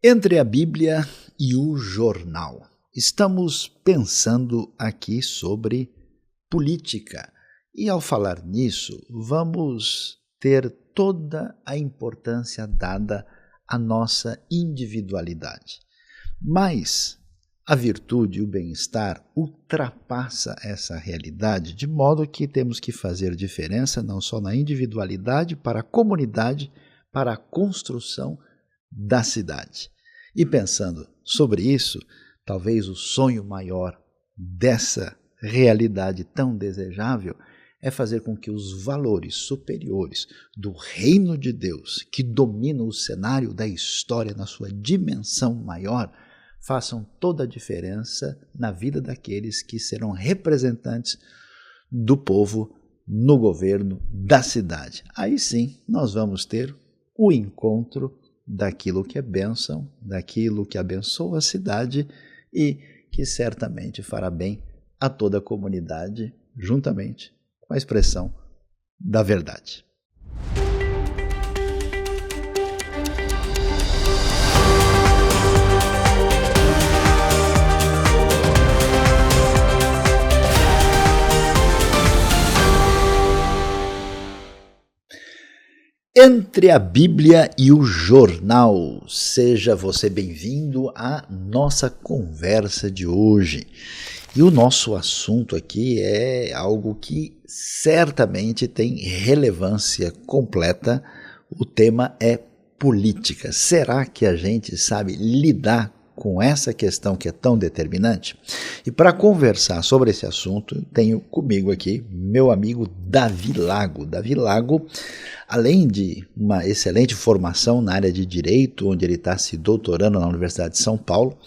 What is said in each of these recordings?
Entre a Bíblia e o jornal. Estamos pensando aqui sobre política. E ao falar nisso, vamos ter toda a importância dada à nossa individualidade. Mas a virtude e o bem-estar ultrapassa essa realidade, de modo que temos que fazer diferença não só na individualidade, para a comunidade, para a construção da cidade. E pensando sobre isso, talvez o sonho maior dessa realidade tão desejável é fazer com que os valores superiores do reino de Deus, que dominam o cenário da história na sua dimensão maior, façam toda a diferença na vida daqueles que serão representantes do povo no governo da cidade. Aí sim, nós vamos ter o encontro daquilo que é bênção, daquilo que abençoa a cidade e que certamente fará bem a toda a comunidade, juntamente com a expressão da verdade. Entre a Bíblia e o jornal, seja você bem-vindo à nossa conversa de hoje. E o nosso assunto aqui é algo que certamente tem relevância completa. O tema é política. Será que a gente sabe lidar com essa questão que é tão determinante? E para conversar sobre esse assunto, tenho comigo aqui meu amigo Davi Lago. Davi Lago, além de uma excelente formação na área de Direito, onde ele está se doutorando na Universidade de São Paulo,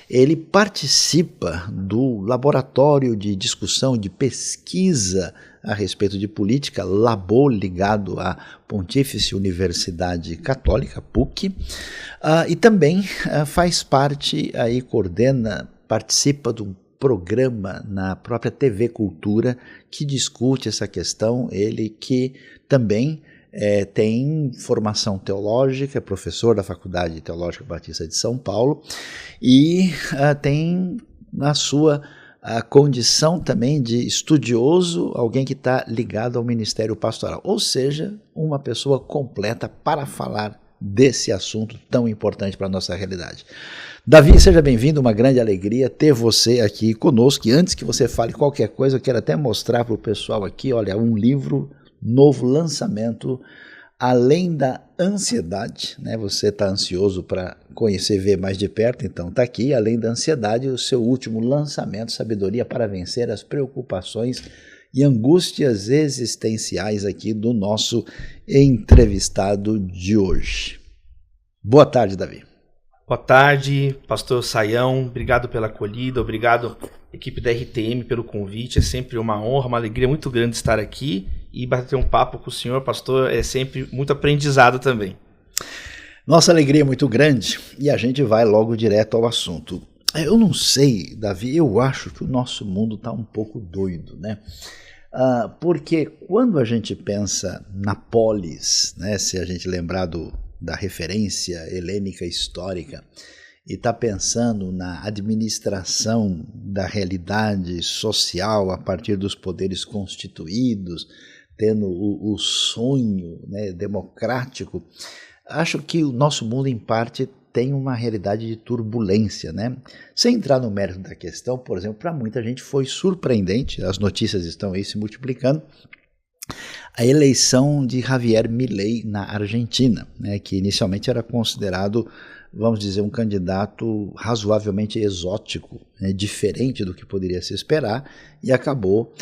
ele participa do laboratório de discussão, de pesquisa a respeito de política, Labo, ligado à Pontífice Universidade Católica, PUC, e também faz parte, aí participa de um programa na própria TV Cultura que discute essa questão, ele que também tem formação teológica, é professor da Faculdade Teológica Batista de São Paulo e tem na sua a condição também de estudioso, alguém que está ligado ao ministério pastoral, ou seja, uma pessoa completa para falar desse assunto tão importante para a nossa realidade. Davi, seja bem-vindo, uma grande alegria ter você aqui conosco, e antes que você fale qualquer coisa, eu quero até mostrar para o pessoal aqui, olha, um livro, novo lançamento, Além da Ansiedade, né? Você está ansioso para conhecer e ver mais de perto, então está aqui, Além da Ansiedade, o seu último lançamento, Sabedoria para Vencer as Preocupações e Angústias Existenciais aqui do nosso entrevistado de hoje. Boa tarde, Davi. Boa tarde, pastor Saião, obrigado pela acolhida, obrigado equipe da RTM pelo convite, é sempre uma honra, uma alegria muito grande estar aqui e bater um papo com o senhor, pastor, é sempre muito aprendizado também. Nossa alegria é muito grande e a gente vai logo direto ao assunto. Eu não sei, Davi, eu acho que o nosso mundo está um pouco doido, né? Porque quando a gente pensa na polis, né, se a gente lembrar da referência helênica histórica, e está pensando na administração da realidade social a partir dos poderes constituídos, tendo o sonho, né, democrático, acho que o nosso mundo, em parte, tem uma realidade de turbulência, né? Sem entrar no mérito da questão, por exemplo, para muita gente foi surpreendente, as notícias estão aí se multiplicando, a eleição de Javier Milei na Argentina, né, que inicialmente era considerado, vamos dizer, um candidato razoavelmente exótico, né, diferente do que poderia se esperar, e acabou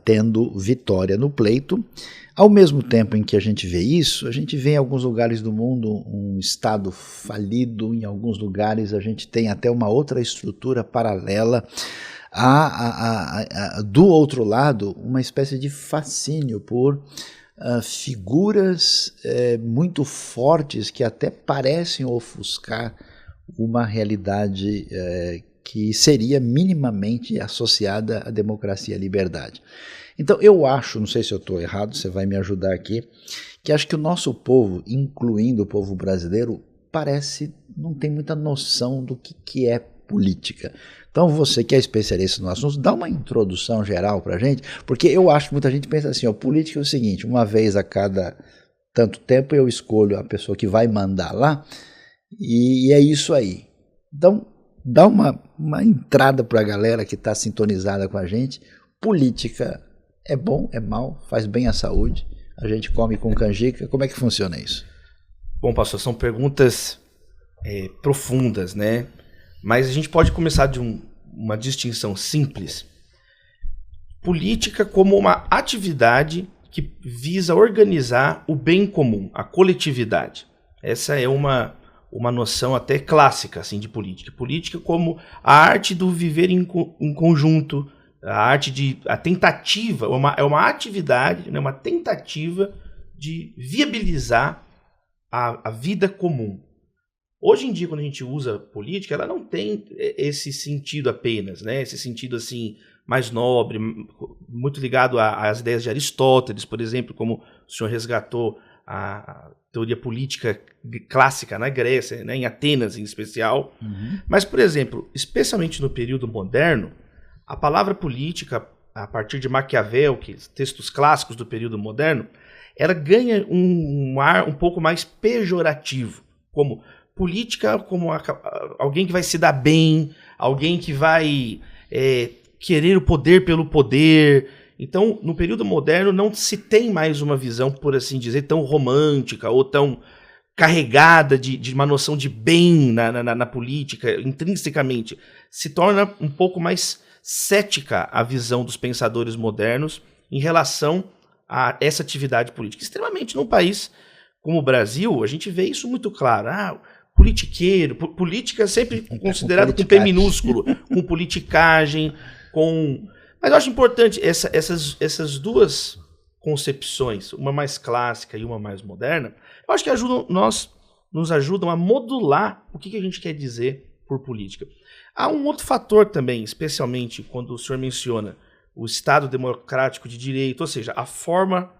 tendo vitória no pleito. Ao mesmo tempo em que a gente vê isso, a gente vê em alguns lugares do mundo um Estado falido, em alguns lugares a gente tem até uma outra estrutura paralela, do outro lado, uma espécie de fascínio por figuras muito fortes que até parecem ofuscar uma realidade que seria minimamente associada à democracia e à liberdade. Então eu acho, não sei se eu estou errado, você vai me ajudar aqui, que acho que o nosso povo, incluindo o povo brasileiro, parece não tem muita noção do que é política. Então você que é especialista no assunto, dá uma introdução geral para a gente, porque eu acho que muita gente pensa assim, ó, política é o seguinte, uma vez a cada tanto tempo eu escolho a pessoa que vai mandar lá e é isso aí. Então dá uma entrada para a galera que está sintonizada com a gente. Política é bom, é mal, faz bem à saúde, a gente come com canjica, como é que funciona isso? Bom, pastor, são perguntas profundas, né? Mas a gente pode começar de uma distinção simples. Política como uma atividade que visa organizar o bem comum, a coletividade. Essa é uma noção até clássica assim, de política. Política como a arte do viver em conjunto, a tentativa, é uma atividade, né, uma tentativa de viabilizar a vida comum. Hoje em dia, quando a gente usa política, ela não tem esse sentido apenas, né? Esse sentido assim mais nobre, muito ligado às ideias de Aristóteles, por exemplo, como o senhor resgatou a teoria política clássica na Grécia, né? Em Atenas em especial. Uhum. Mas, por exemplo, especialmente no período moderno, a palavra política, a partir de Maquiavel, textos clássicos do período moderno, ela ganha um ar um pouco mais pejorativo, como política como alguém que vai se dar bem, alguém que vai querer o poder pelo poder. Então, no período moderno, não se tem mais uma visão, por assim dizer, tão romântica ou tão carregada de uma noção de bem na política, intrinsecamente. Se torna um pouco mais cética a visão dos pensadores modernos em relação a essa atividade política. Extremamente num país como o Brasil, a gente vê isso muito claro. Politiqueiro, política sempre considerado com P minúsculo, com politicagem, com... Mas eu acho importante essas duas concepções, uma mais clássica e uma mais moderna, eu acho que nos ajudam a modular o que a gente quer dizer por política. Há um outro fator também, especialmente quando o senhor menciona o Estado democrático de direito, ou seja, a forma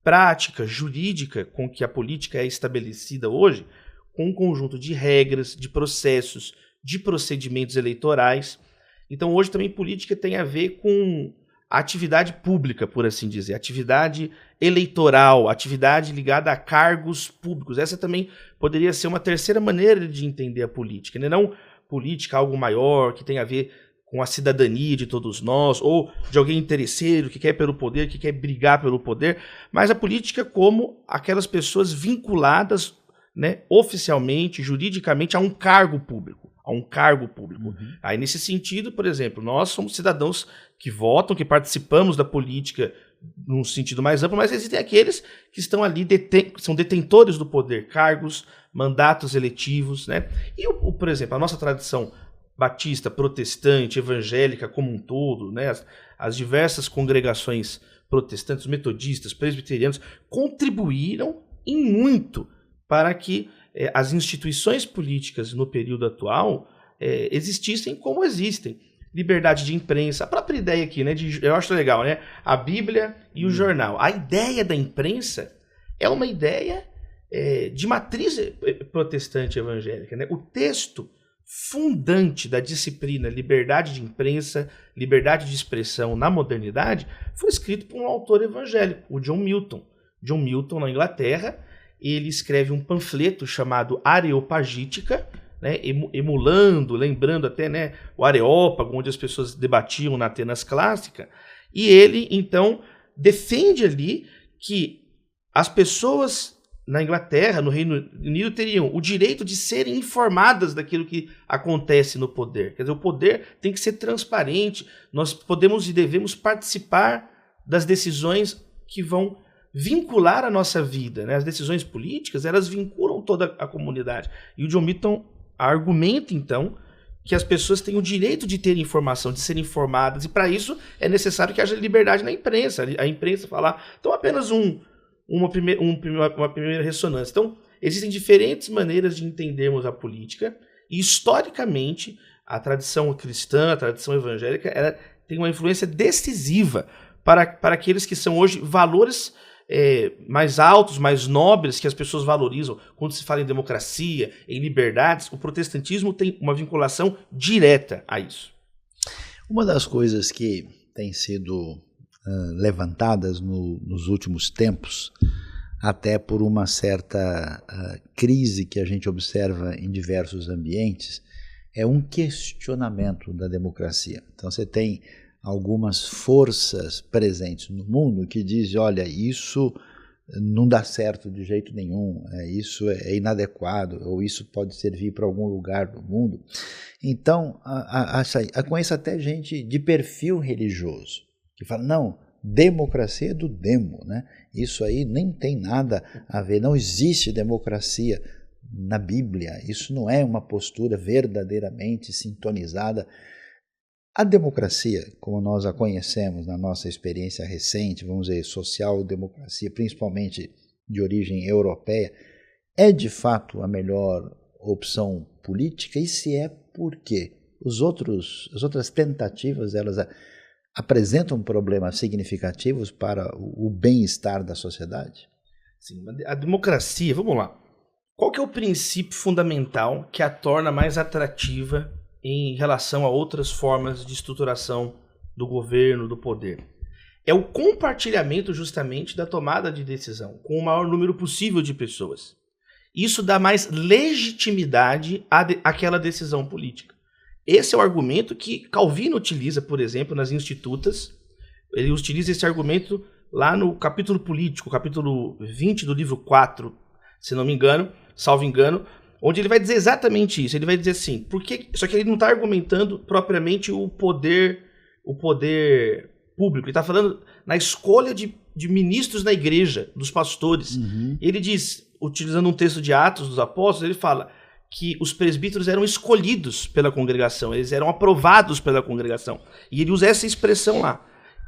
prática, jurídica com que a política é estabelecida hoje, com um conjunto de regras, de processos, de procedimentos eleitorais. Então, hoje também política tem a ver com a atividade pública, por assim dizer, atividade eleitoral, atividade ligada a cargos públicos. Essa também poderia ser uma terceira maneira de entender a política, né? Não política algo maior, que tem a ver com a cidadania de todos nós, ou de alguém interesseiro que quer pelo poder, que quer brigar pelo poder, mas a política como aquelas pessoas vinculadas, né, oficialmente, juridicamente, a um cargo público. Uhum. Aí, nesse sentido, por exemplo, nós somos cidadãos que votam, que participamos da política num sentido mais amplo, mas existem aqueles que estão ali, são detentores do poder, cargos, mandatos eletivos, né? E, por exemplo, a nossa tradição batista, protestante, evangélica como um todo, né? As diversas congregações protestantes, metodistas, presbiterianos, contribuíram em muito para que as instituições políticas no período atual existissem como existem. Liberdade de imprensa, a própria ideia aqui, né, eu acho legal, né? A Bíblia e o jornal. A ideia da imprensa é uma ideia de matriz protestante evangélica, né? O texto fundante da disciplina liberdade de imprensa, liberdade de expressão na modernidade, foi escrito por um autor evangélico, o John Milton. John Milton, na Inglaterra, ele escreve um panfleto chamado Areopagítica, né, lembrando até, né, o Areópago, onde as pessoas debatiam na Atenas clássica, e ele, então, defende ali que as pessoas na Inglaterra, no Reino Unido, teriam o direito de serem informadas daquilo que acontece no poder. Quer dizer, o poder tem que ser transparente, nós podemos e devemos participar das decisões que vão vincular a nossa vida, né? As decisões políticas, elas vinculam toda a comunidade. E o John Milton argumenta, então, que as pessoas têm o direito de ter informação, de serem informadas, e para isso é necessário que haja liberdade na imprensa. A imprensa falar. Então, apenas uma primeira ressonância. Então, existem diferentes maneiras de entendermos a política, e historicamente, a tradição cristã, a tradição evangélica, ela tem uma influência decisiva para aqueles que são hoje valores mais altos, mais nobres, que as pessoas valorizam. Quando se fala em democracia, em liberdades, o protestantismo tem uma vinculação direta a isso. Uma das coisas que tem sido levantadas nos últimos tempos, até por uma certa crise que a gente observa em diversos ambientes, é um questionamento da democracia. Então você tem algumas forças presentes no mundo que dizem, olha, isso não dá certo de jeito nenhum, isso é inadequado, ou isso pode servir para algum lugar do mundo. Então, conheço até gente de perfil religioso, que fala, não, democracia é do demo, né? Isso aí nem tem nada a ver, não existe democracia na Bíblia, isso não é uma postura verdadeiramente sintonizada. A democracia, como nós a conhecemos na nossa experiência recente, vamos dizer, social-democracia, principalmente de origem europeia, é de fato a melhor opção política? E se é, por quê? As outras tentativas, elas apresentam problemas significativos para o bem-estar da sociedade? Sim, a democracia, vamos lá. Qual que é o princípio fundamental que a torna mais atrativa em relação a outras formas de estruturação do governo, do poder? É o compartilhamento justamente da tomada de decisão com o maior número possível de pessoas. Isso dá mais legitimidade àquela decisão política. Esse é o argumento que Calvino utiliza, por exemplo, nas Institutas. Ele utiliza esse argumento lá no capítulo político, capítulo 20 do livro 4, se não me engano, salvo engano, onde ele vai dizer exatamente isso. Ele vai dizer assim, só que ele não está argumentando propriamente o poder público. Ele está falando na escolha de ministros na igreja, dos pastores. Uhum. Ele diz, utilizando um texto de Atos dos Apóstolos, ele fala que os presbíteros eram escolhidos pela congregação, eles eram aprovados pela congregação. E ele usa essa expressão lá.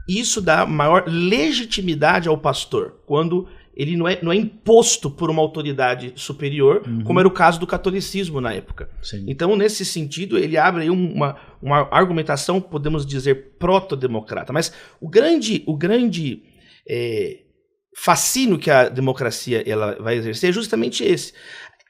Isso dá maior legitimidade ao pastor, quando ele não é imposto por uma autoridade superior, como era o caso do catolicismo na época. Sim. Então, nesse sentido, ele abre aí uma argumentação, podemos dizer, proto-democrata. Mas o grande fascínio que a democracia ela vai exercer é justamente esse.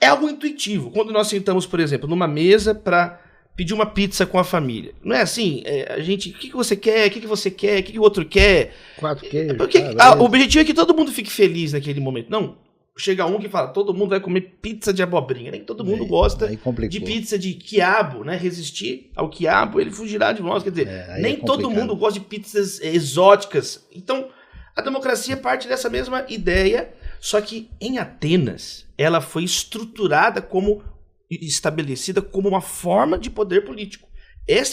É algo intuitivo. Quando nós sentamos, por exemplo, numa mesa para pedir uma pizza com a família. Não é assim? A gente, o que você quer? O que você quer? O que o outro quer? 4 queijos. Porque o objetivo é que todo mundo fique feliz naquele momento. Não, chega um que fala, todo mundo vai comer pizza de abobrinha. Nem todo mundo gosta de pizza de quiabo, né? Resistir ao quiabo, ele fugirá de nós. Quer dizer, nem todo mundo gosta de pizzas exóticas. Então, a democracia parte dessa mesma ideia, só que em Atenas, ela foi estabelecida como uma forma de poder político.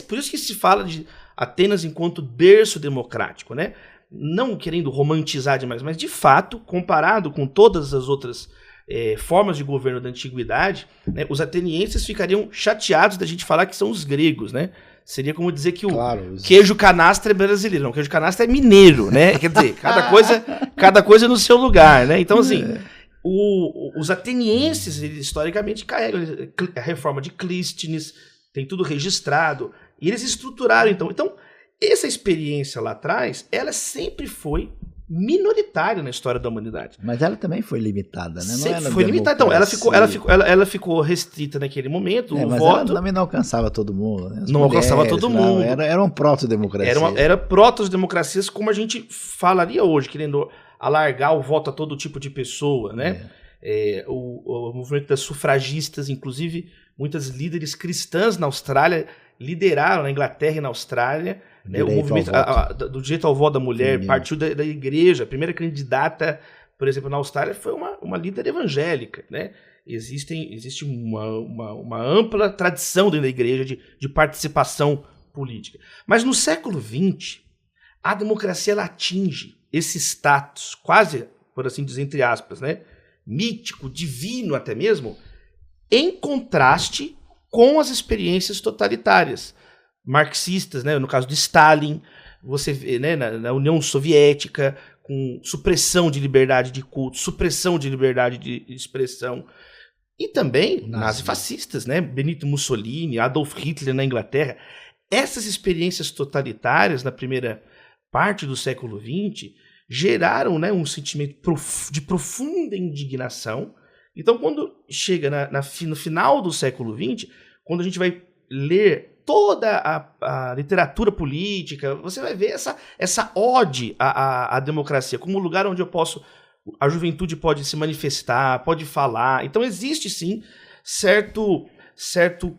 Por isso que se fala de Atenas enquanto berço democrático, né? Não querendo romantizar demais, mas de fato, comparado com todas as outras formas de governo da antiguidade, né, os atenienses ficariam chateados da gente falar que são os gregos, né? Seria como dizer que o queijo canastra é brasileiro. Não, o queijo canastra é mineiro, né? Quer dizer, cada coisa no seu lugar, né? Então, assim, os atenienses, eles, historicamente, carregam a reforma de Clístenes, tem tudo registrado, e eles estruturaram, então, essa experiência lá atrás, ela sempre foi minoritária na história da humanidade. Mas ela também foi limitada, né? Sempre foi limitada. Então, ela ficou restrita naquele momento. Mas ela também não alcançava todo mundo, né? Não alcançava todo mundo. Era uma proto-democracia. Era proto-democracias como a gente falaria hoje, querendo alargar o voto a todo tipo de pessoa, né? O movimento das sufragistas, inclusive, muitas líderes cristãs na Austrália lideraram, na Inglaterra e na Austrália, né, o movimento do direito ao voto da mulher. Partiu da igreja. A primeira candidata, por exemplo, na Austrália foi uma líder evangélica, né? Existe uma ampla tradição dentro da igreja de participação política. Mas no século XX, a democracia ela atinge esse status, quase, por assim dizer, entre aspas, né, mítico, divino até mesmo, em contraste com as experiências totalitárias marxistas, né, no caso de Stalin, você vê, né, na União Soviética, com supressão de liberdade de culto, supressão de liberdade de expressão, e também nazifascistas, né, Benito Mussolini, Adolf Hitler na Inglaterra. Essas experiências totalitárias na primeira parte do século XX geraram, né, um sentimento de profunda indignação. Então, quando chega no final do século XX, quando a gente vai ler toda a literatura política, você vai ver essa ode à democracia como um lugar onde a juventude pode se manifestar, pode falar. Então existe sim certo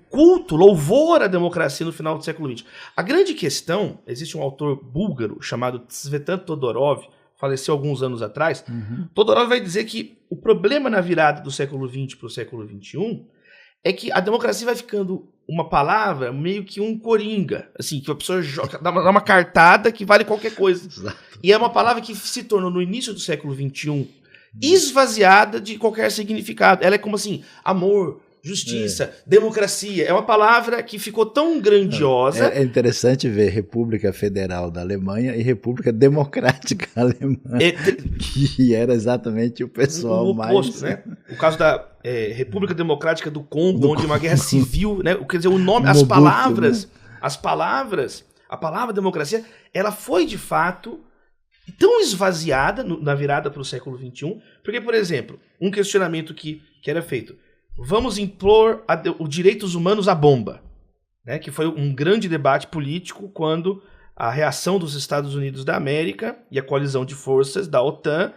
culto, louvor à democracia no final do século XX. A grande questão, existe um autor búlgaro chamado Tsvetan Todorov, faleceu alguns anos atrás. Todorov vai dizer que o problema na virada do século XX para o século XXI é que a democracia vai ficando uma palavra meio que um coringa, assim, que a pessoa joga, dá uma cartada que vale qualquer coisa. Exato. E é uma palavra que se tornou, no início do século XXI, esvaziada de qualquer significado. Ela é como assim, amor, justiça, democracia. É uma palavra que ficou tão grandiosa. É interessante ver República Federal da Alemanha e República Democrática Alemã, que era exatamente o pessoal o oposto, mais... né? O caso da República Democrática do Congo, onde uma guerra civil, né? Quer dizer, o nome, as palavras, a palavra democracia, ela foi de fato tão esvaziada na virada para o século XXI, porque, por exemplo, um questionamento que era feito: vamos impor os direitos humanos à bomba, né? Que foi um grande debate político quando a reação dos Estados Unidos da América e a coalizão de forças da OTAN,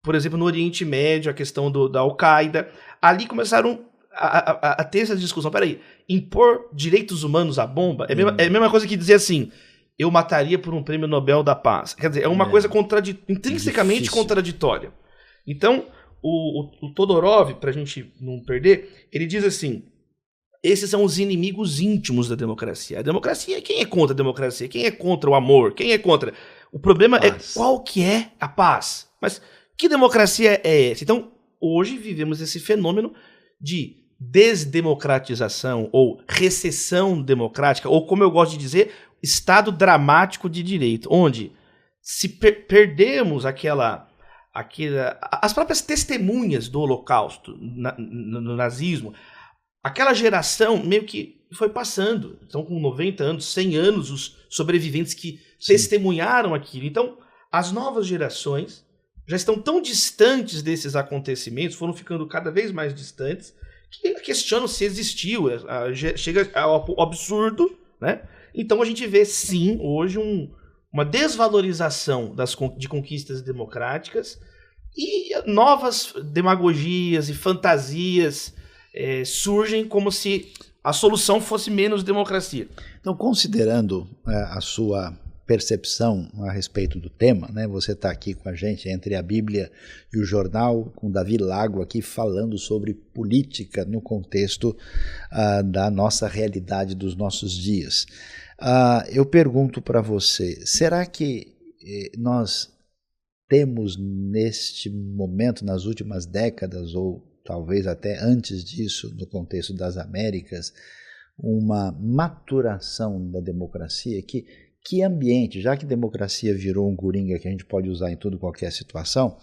por exemplo, no Oriente Médio, a questão da Al-Qaeda, ali começaram a ter essa discussão. Peraí, impor direitos humanos à bomba é a mesma coisa que dizer assim: eu mataria por um prêmio Nobel da Paz. Quer dizer, é uma coisa intrinsecamente contraditória. Então, o Todorov, para a gente não perder, ele diz assim: esses são os inimigos íntimos da democracia. A democracia, quem é contra a democracia? Quem é contra o amor? Quem é contra? O problema é qual que é a paz. Mas que democracia é essa? Então, hoje vivemos esse fenômeno de desdemocratização ou recessão democrática, ou, como eu gosto de dizer, estado dramático de direito, onde se perdemos as próprias testemunhas do Holocausto, no nazismo, aquela geração meio que foi passando. Estão com 90 anos, 100 anos os sobreviventes que testemunharam aquilo. Então, as novas gerações já estão tão distantes desses acontecimentos, foram ficando cada vez mais distantes, que questionam se existiu, chega ao absurdo, né? Então a gente vê, sim, hoje uma desvalorização de conquistas democráticas e novas demagogias e fantasias surgem como se a solução fosse menos democracia. Então, considerando a sua percepção a respeito do tema, né? Você está aqui com a gente entre a Bíblia e o jornal, com Davi Lago aqui falando sobre política no contexto da nossa realidade dos nossos dias. Eu pergunto para você, será que nós temos neste momento, nas últimas décadas, ou talvez até antes disso, no contexto das Américas, uma maturação da democracia? Que ambiente, já que democracia virou um coringa que a gente pode usar em tudo, qualquer situação,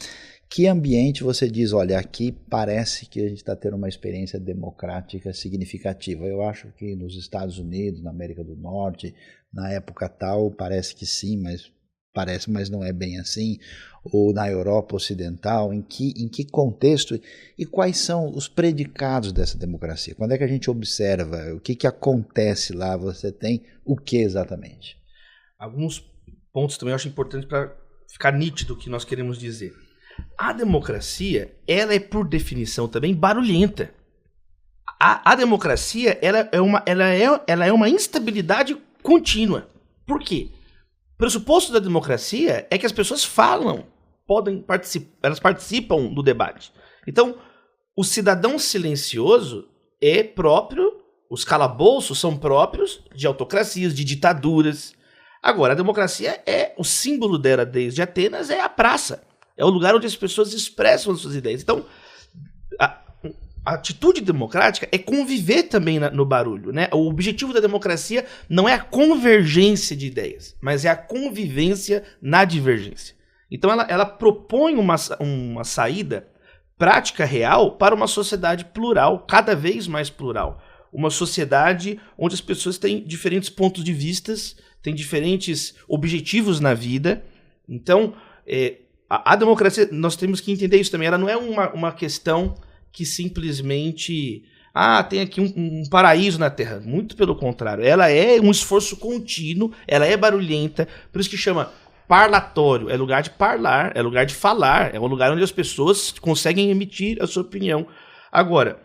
que ambiente você diz, olha, aqui parece que a gente está tendo uma experiência democrática significativa? Eu acho que nos Estados Unidos, na América do Norte, na época tal, parece que sim, mas não é bem assim. Ou na Europa Ocidental, em que contexto e quais são os predicados dessa democracia? Quando é que a gente observa? O que acontece lá? Você tem o que exatamente? Alguns pontos também eu acho importantes para ficar nítido o que nós queremos dizer. A democracia, ela é por definição também barulhenta. A democracia, ela é uma instabilidade contínua. Por quê? O pressuposto da democracia é que as pessoas falam, elas participam do debate. Então, o cidadão silencioso é próprio, os calabouços são próprios de autocracias, de ditaduras. Agora, a democracia o símbolo dela desde Atenas é a praça. É o lugar onde as pessoas expressam as suas ideias. Então, a atitude democrática é conviver também no barulho, né? O objetivo da democracia não é a convergência de ideias, mas é a convivência na divergência. Então, ela propõe uma saída prática real para uma sociedade plural, cada vez mais plural. Uma sociedade onde as pessoas têm diferentes pontos de vista, têm diferentes objetivos na vida. Então, a democracia, nós temos que entender isso também, ela não é uma questão que simplesmente, tem aqui um paraíso na Terra. Muito pelo contrário, ela é um esforço contínuo, ela é barulhenta, por isso que chama parlatório, é lugar de parlar, é lugar de falar, é um lugar onde as pessoas conseguem emitir a sua opinião. Agora,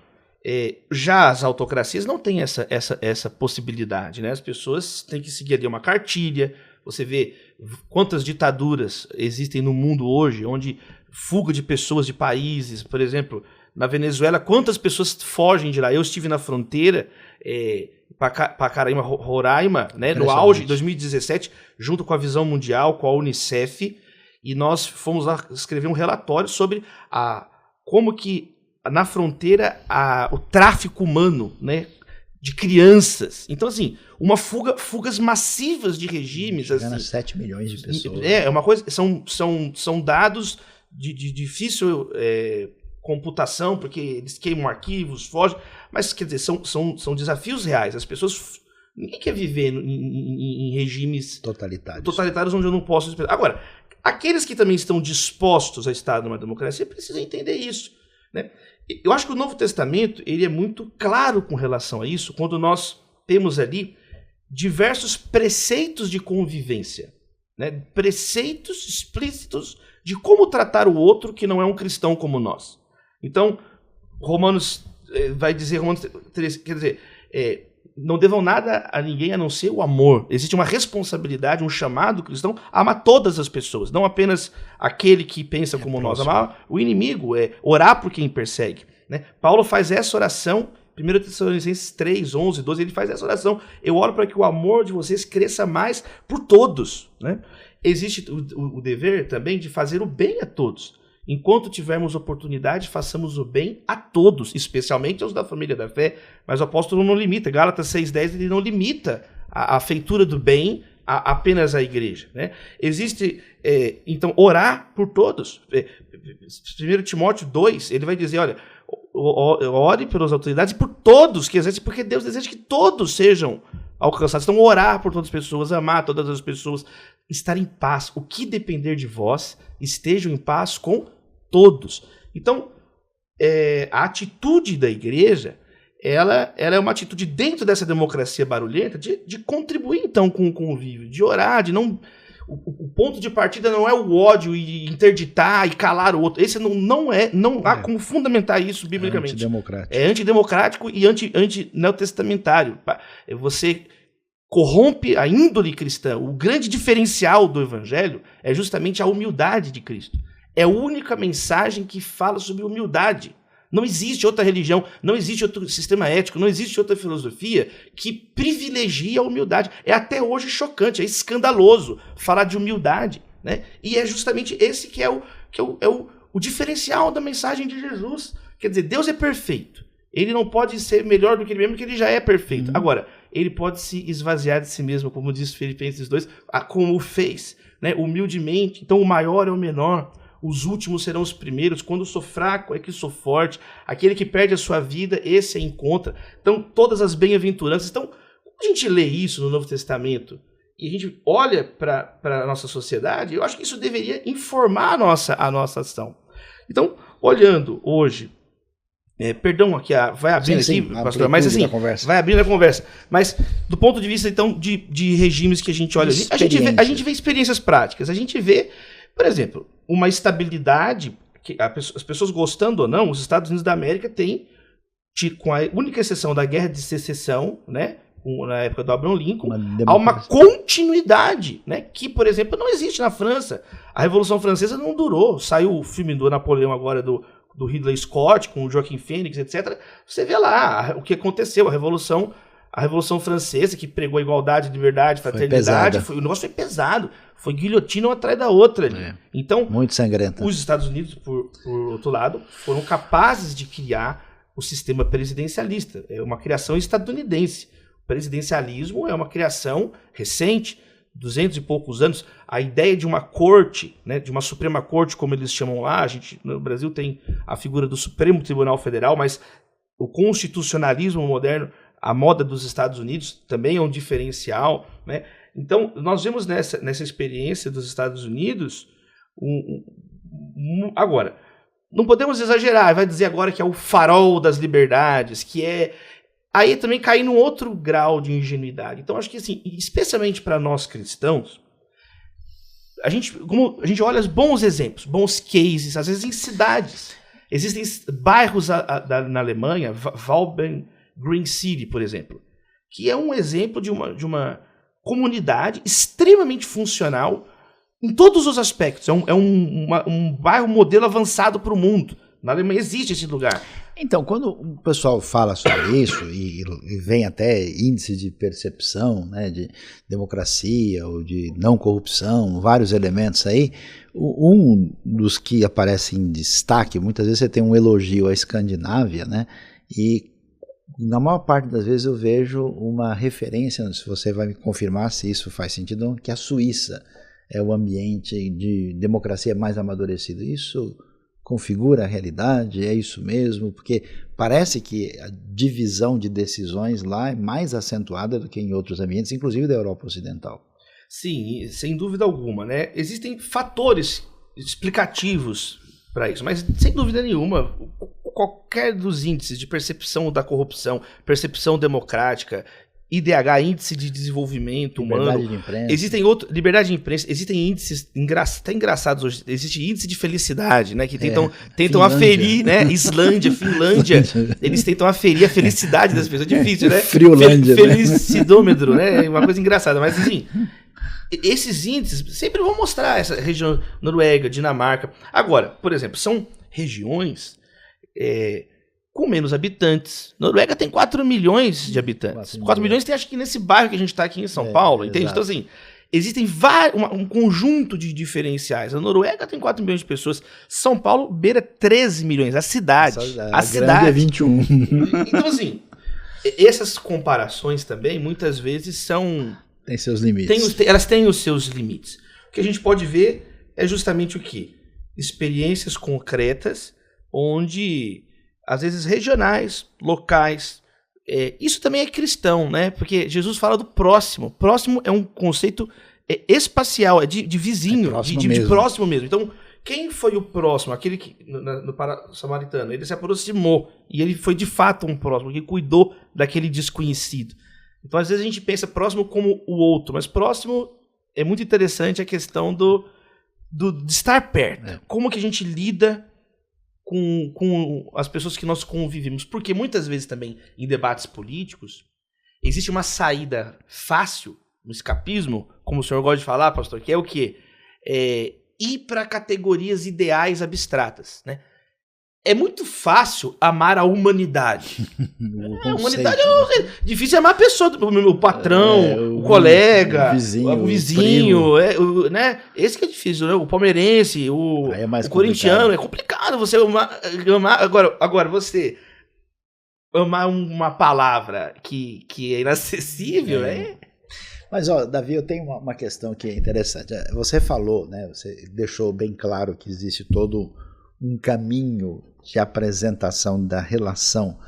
já as autocracias não têm essa possibilidade, né? As pessoas têm que seguir ali uma cartilha. Você vê quantas ditaduras existem no mundo hoje, onde fuga de pessoas de países, por exemplo, na Venezuela, quantas pessoas fogem de lá? Eu estive na fronteira, Pacaraima, Roraima, né, no auge de 2017, junto com a Visão Mundial, com a Unicef, e nós fomos lá escrever um relatório sobre como que na fronteira o tráfico humano, né, de crianças. Então, assim, fugas massivas de regimes. Chegando a 7 milhões de pessoas. É uma coisa. São dados de difícil computação, porque eles queimam arquivos, fogem. Mas, quer dizer, são desafios reais. As pessoas. Ninguém quer viver em regimes totalitários onde eu não posso expressar. Agora, aqueles que também estão dispostos a estar numa democracia precisam entender isso, né? Eu acho que o Novo Testamento ele é muito claro com relação a isso, quando nós temos ali diversos preceitos de convivência, né? Preceitos explícitos de como tratar o outro que não é um cristão como nós. Então, Romanos 3, quer dizer, não devam nada a ninguém a não ser o amor. Existe uma responsabilidade, um chamado cristão a amar todas as pessoas, não apenas aquele que pensa como nós. Amar o inimigo, orar por quem persegue, né? Paulo faz essa oração, 1 Tessalonicenses 3, 11, 12, ele faz essa oração. Eu oro para que o amor de vocês cresça mais por todos, né? Existe o dever também de fazer o bem a todos. Enquanto tivermos oportunidade, façamos o bem a todos, especialmente aos da família da fé. Mas o apóstolo não limita. Gálatas 6,10, ele não limita a feitura do bem apenas à igreja, né? Existe, então, orar por todos. 1 Timóteo 2, ele vai dizer, olha, ore pelas autoridades e por todos que exercem, porque Deus deseja que todos sejam alcançados. Então, orar por todas as pessoas, amar todas as pessoas, estar em paz. O que depender de vós, estejam em paz com todos. Então, a atitude da igreja, ela é uma atitude dentro dessa democracia barulhenta de contribuir, então, com o convívio, de orar, de não... O ponto de partida não é o ódio e interditar e calar o outro. Esse não há como fundamentar isso biblicamente. É antidemocrático e anti-neotestamentário. Você corrompe a índole cristã. O grande diferencial do evangelho é justamente a humildade de Cristo. É a única mensagem que fala sobre humildade. Não existe outra religião, não existe outro sistema ético, não existe outra filosofia que privilegie a humildade. É até hoje chocante, é escandaloso falar de humildade, né? E é justamente esse que é o diferencial da mensagem de Jesus. Quer dizer, Deus é perfeito. Ele não pode ser melhor do que ele mesmo, porque ele já é perfeito. Agora, ele pode se esvaziar de si mesmo, como diz Filipenses 2, como fez, né? Humildemente. Então, o maior é o menor. Os últimos serão os primeiros. Quando sou fraco é que sou forte. Aquele que perde a sua vida, esse a encontra. Então, todas as bem-aventuranças. Então, quando a gente lê isso no Novo Testamento e a gente olha para a nossa sociedade, eu acho que isso deveria informar a nossa ação. Então, olhando hoje, perdão, aqui vai abrindo aqui, pastor, mas assim, vai abrindo a conversa. Mas, do ponto de vista, então, de regimes que a gente olha ali, a gente vê experiências práticas. A gente vê, por exemplo, uma estabilidade, que as pessoas gostando ou não, os Estados Unidos da América têm, com a única exceção da Guerra de Secessão, né, na época do Abraham Lincoln, há uma continuidade, né, que, por exemplo, não existe na França. A Revolução Francesa não durou. Saiu o filme do Napoleão agora, do Ridley Scott, com o Joaquin Phoenix, etc. Você vê lá o que aconteceu, a Revolução Francesa, que pregou a igualdade, liberdade, fraternidade, o negócio foi pesado. Foi guilhotina uma atrás da outra ali. Então, muito sangrenta. Os Estados Unidos, por outro lado, foram capazes de criar o sistema presidencialista. É uma criação estadunidense. O presidencialismo é uma criação recente, 200 e poucos anos. A ideia de uma corte, né, de uma Suprema Corte, como eles chamam lá, a gente no Brasil tem a figura do Supremo Tribunal Federal, mas o constitucionalismo moderno, a moda dos Estados Unidos, também é um diferencial, né? Então, nós vemos nessa experiência dos Estados Unidos Agora, não podemos exagerar, vai dizer agora que é o farol das liberdades, que é... Aí também cair num outro grau de ingenuidade. Então, acho que, assim, especialmente para nós cristãos, a gente olha os bons exemplos, bons cases, às vezes em cidades. Existem bairros na Alemanha, Valben Green City, por exemplo, que é um exemplo de uma comunidade extremamente funcional em todos os aspectos. É um bairro modelo avançado para o mundo. Na Alemanha existe esse lugar. Então, quando o pessoal fala sobre isso, e vem até índice de percepção, né, de democracia ou de não corrupção, vários elementos aí, um dos que aparece em destaque, muitas vezes você tem um elogio à Escandinávia, né, e na maior parte das vezes eu vejo uma referência, se você vai me confirmar se isso faz sentido, que a Suíça é o ambiente de democracia mais amadurecido. Isso configura a realidade? É isso mesmo? Porque parece que a divisão de decisões lá é mais acentuada do que em outros ambientes, inclusive da Europa Ocidental. Sim, sem dúvida alguma, né? Existem fatores explicativos para isso, mas sem dúvida nenhuma, qualquer dos índices de percepção da corrupção, percepção democrática, IDH, Índice de Desenvolvimento Humano. Liberdade de imprensa. Liberdade de imprensa. Existem índices até engraçados hoje. Existe índice de felicidade, né? Que tentam aferir, né? Islândia, Finlândia. Eles tentam aferir a felicidade das pessoas. É difícil, né? Friolândia. Felicidômetro, né? É uma coisa engraçada. Mas assim, esses índices sempre vão mostrar essa região, Noruega, Dinamarca. Agora, por exemplo, são regiões com menos habitantes. Noruega tem 4 milhões de habitantes. 4 milhões tem, acho que nesse bairro que a gente está aqui em São Paulo, entende? Exato. Então, assim, existem um conjunto de diferenciais. A Noruega tem 4 milhões de pessoas. São Paulo beira 13 milhões. A cidade. A cidade é 21. Então, assim, essas comparações também, muitas vezes, são... Tem seus limites. Elas têm os seus limites. O que a gente pode ver é justamente o quê? Experiências concretas, onde... às vezes regionais, locais. Isso também é cristão, né? Porque Jesus fala do próximo. Próximo é um conceito espacial, é de vizinho, de próximo mesmo. Então, quem foi o próximo? Aquele que, no samaritano, ele se aproximou e ele foi de fato um próximo, que cuidou daquele desconhecido. Então, às vezes a gente pensa próximo como o outro, mas próximo é muito interessante a questão de estar perto. Como que a gente lida com as pessoas que nós convivemos. Porque muitas vezes também, em debates políticos, existe uma saída fácil, um escapismo, como o senhor gosta de falar, pastor, que é o quê? Ir para categorias ideais abstratas, né? É muito fácil amar a humanidade. A humanidade é difícil amar a pessoa, o patrão, o colega, o vizinho, né? Esse que é difícil, né? O palmeirense, o corintiano, é complicado você amar. Agora você amar uma palavra que é inacessível, Mas, Davi, eu tenho uma questão que é interessante. Você falou, né? Você deixou bem claro que existe todo um caminho de apresentação da relação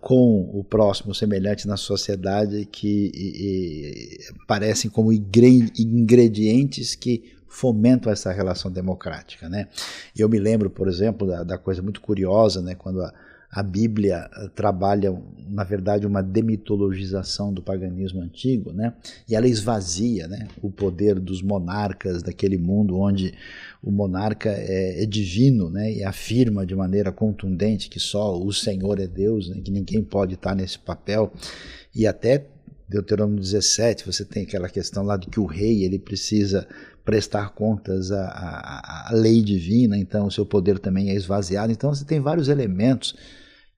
com o próximo semelhante na sociedade que parecem como ingredientes que fomentam essa relação democrática, né? Eu me lembro, por exemplo, da coisa muito curiosa, né, quando a Bíblia trabalha, na verdade, uma demitologização do paganismo antigo, né? E ela esvazia, né, o poder dos monarcas daquele mundo onde o monarca é divino, né, e afirma de maneira contundente que só o Senhor é Deus, né, que ninguém pode estar nesse papel. E até Deuteronômio 17, você tem aquela questão lá de que o rei ele precisa prestar contas à lei divina, então o seu poder também é esvaziado. Então você tem vários elementos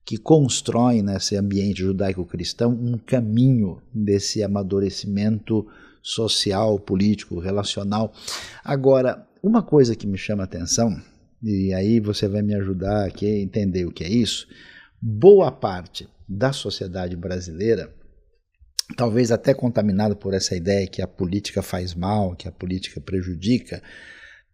que constroem nesse ambiente judaico-cristão um caminho desse amadurecimento social, político, relacional. Agora, uma coisa que me chama a atenção, e aí você vai me ajudar aqui a entender o que é isso, boa parte da sociedade brasileira, talvez até contaminada por essa ideia que a política faz mal, que a política prejudica,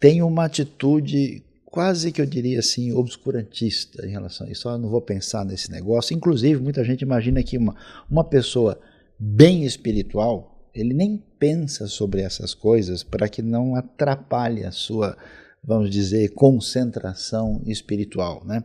tem uma atitude quase que eu diria assim, obscurantista em relação a isso. Eu não vou pensar nesse negócio. Inclusive, muita gente imagina que uma pessoa bem espiritual ele nem pensa sobre essas coisas para que não atrapalhe a sua, vamos dizer, concentração espiritual, né?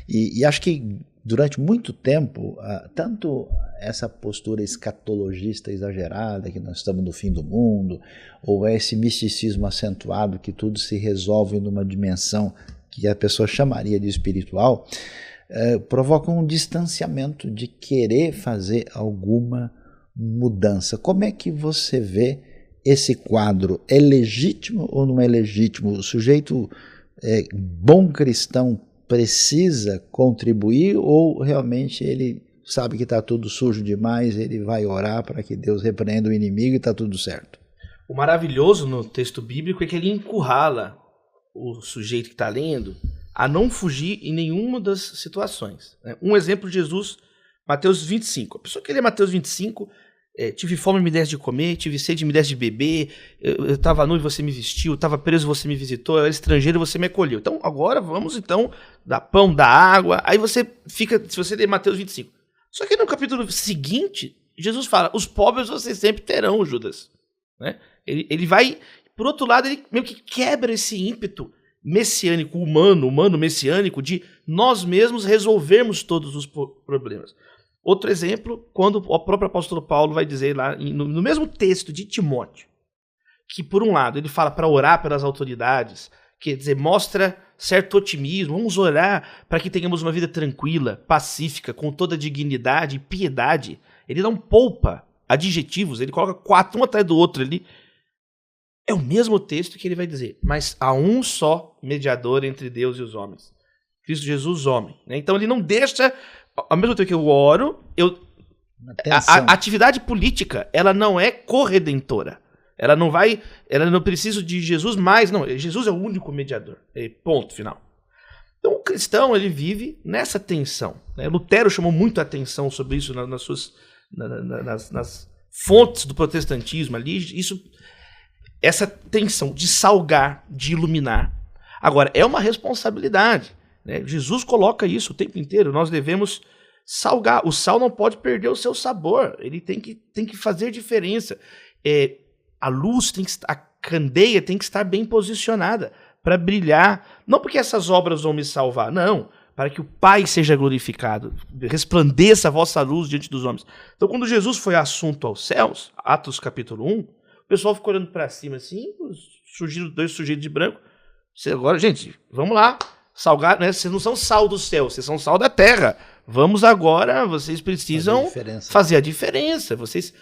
E acho que durante muito tempo, tanto essa postura escatologista exagerada, que nós estamos no fim do mundo, ou esse misticismo acentuado, que tudo se resolve numa dimensão que a pessoa chamaria de espiritual, provocam um distanciamento de querer fazer alguma mudança. Como é que você vê esse quadro? É legítimo ou não é legítimo? O sujeito bom cristão precisa contribuir ou realmente ele sabe que está tudo sujo demais, ele vai orar para que Deus repreenda o inimigo e está tudo certo? O maravilhoso no texto bíblico é que ele encurrala o sujeito que está lendo a não fugir em nenhuma das situações. Um exemplo de Jesus, Mateus 25. A pessoa que lê Mateus 25, tive fome e me deste de comer, tive sede e me deste de beber, eu estava nu e você me vestiu, eu estava preso e você me visitou, eu era estrangeiro e você me acolheu. Então agora vamos dar pão, dar água, aí você fica, se você ler Mateus 25. Só que no capítulo seguinte, Jesus fala, os pobres vocês sempre terão, Judas. Né? Ele vai, por outro lado, ele meio que quebra esse ímpeto messiânico, humano messiânico, de nós mesmos resolvermos todos os problemas. Outro exemplo, quando o próprio apóstolo Paulo vai dizer lá, no mesmo texto de Timóteo, que por um lado ele fala para orar pelas autoridades, quer dizer, mostra certo otimismo, vamos orar para que tenhamos uma vida tranquila, pacífica, com toda dignidade e piedade. Ele não poupa adjetivos, ele coloca 4 um atrás do outro ali. É o mesmo texto que ele vai dizer, mas há um só mediador entre Deus e os homens, Cristo Jesus, homem. Então ele não deixa, ao mesmo tempo que eu oro, a atividade política, ela não é corredentora. Ela não precisa de Jesus mais, não, Jesus é o único mediador, ponto final. Então o cristão, ele vive nessa tensão. Lutero chamou muito a atenção sobre isso nas fontes do protestantismo ali, essa tensão de salgar, de iluminar. Agora, é uma responsabilidade. Né? Jesus coloca isso o tempo inteiro. Nós devemos salgar. O sal não pode perder o seu sabor. Ele tem que fazer diferença. A luz a candeia tem que estar bem posicionada para brilhar. Não porque essas obras vão me salvar, não. Para que o Pai seja glorificado. Resplandeça a vossa luz diante dos homens. Então, quando Jesus foi assunto aos céus, Atos capítulo 1, o pessoal ficou olhando para cima assim, surgiram 2 sujeitos de branco. Agora, gente, vamos lá. Salgar, né? Vocês não são sal do céu, vocês são sal da terra. Vamos agora, vocês precisam fazer a diferença. Vocês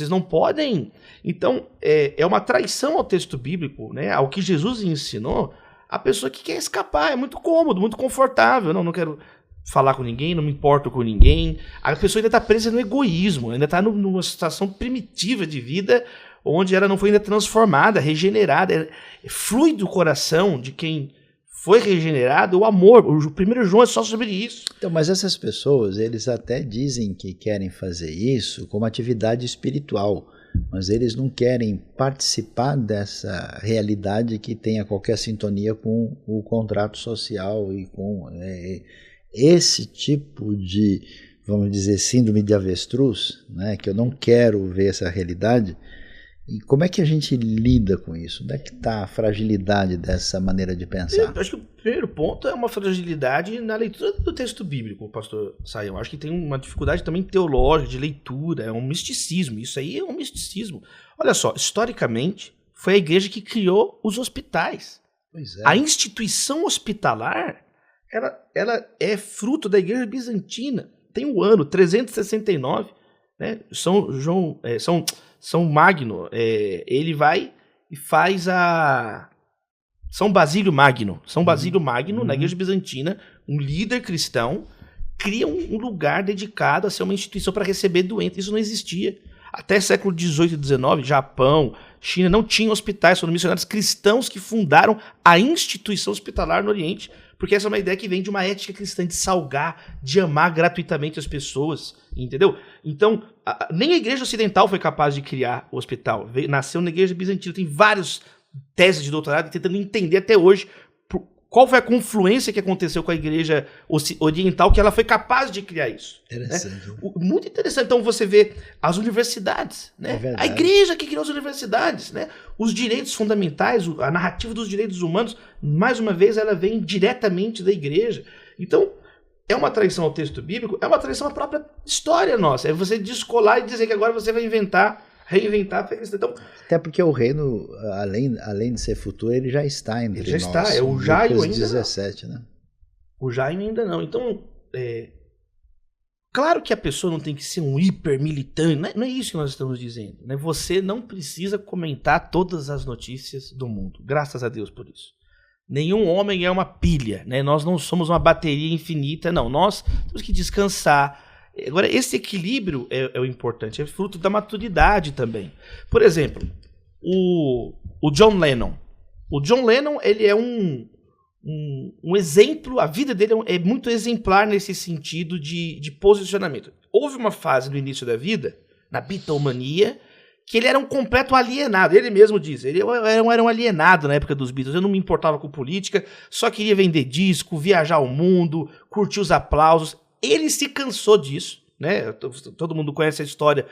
não podem. Então, é uma traição ao texto bíblico, né? Ao que Jesus ensinou. A pessoa que quer escapar, é muito cômodo, muito confortável. Não quero falar com ninguém, não me importo com ninguém. A pessoa ainda está presa no egoísmo, ainda está numa situação primitiva de vida, onde ela não foi ainda transformada, regenerada. Flui do coração de quem foi regenerado o amor. O 1 João é só sobre isso. Então, mas essas pessoas, eles até dizem que querem fazer isso como atividade espiritual, mas eles não querem participar dessa realidade que tenha qualquer sintonia com o contrato social e com esse tipo de, vamos dizer, síndrome de avestruz, né, que eu não quero ver essa realidade. E como é que a gente lida com isso? Onde é que está a fragilidade dessa maneira de pensar? Eu acho que o primeiro ponto é uma fragilidade na leitura do texto bíblico, pastor Sayão. Acho que tem uma dificuldade também teológica, de leitura, é um misticismo. Isso aí é um misticismo. Olha só, historicamente, foi a igreja que criou os hospitais. Pois é. A instituição hospitalar, ela é fruto da igreja bizantina. Tem o ano 369, né? São Magno, ele vai e faz São Basílio Magno. São Basílio Magno, na igreja bizantina, um líder cristão, cria um lugar dedicado a ser uma instituição para receber doentes. Isso não existia. Até século XVIII e XIX, Japão, China, não tinha hospitais, foram missionários cristãos que fundaram a instituição hospitalar no Oriente, porque essa é uma ideia que vem de uma ética cristã de salgar, de amar gratuitamente as pessoas, entendeu? Então, nem a igreja ocidental foi capaz de criar o hospital, nasceu na igreja bizantina, tem várias teses de doutorado tentando entender até hoje Qual foi a confluência que aconteceu com a igreja oriental que ela foi capaz de criar isso? Interessante. Né? Muito interessante. Então você vê as universidades, né? A igreja que criou as universidades, né? Os direitos fundamentais, a narrativa dos direitos humanos, mais uma vez, ela vem diretamente da igreja. Então, é uma traição ao texto bíblico, é uma traição à própria história nossa. É você descolar e dizer que agora você vai reinventar a fé cristã. Então, até porque o reino, além de ser futuro, ele já está entre nós. Já está, é o já e o ainda 17, não. Né? O já e ainda não. Então, claro que a pessoa não tem que ser um hiper militante, não é isso que nós estamos dizendo. Né? Você não precisa comentar todas as notícias do mundo. Graças a Deus por isso. Nenhum homem é uma pilha, né? Nós não somos uma bateria infinita, não. Nós temos que descansar. Agora, esse equilíbrio é o importante, é fruto da maturidade também. Por exemplo, o John Lennon. O John Lennon, ele é um exemplo, a vida dele é muito exemplar nesse sentido de posicionamento. Houve uma fase no início da vida, na Beatlemania, que ele era um completo alienado. Ele mesmo diz, ele era um alienado na época dos Beatles. Eu não me importava com política, só queria vender disco, viajar ao mundo, curtir os aplausos. Ele se cansou disso, né? Todo mundo conhece a história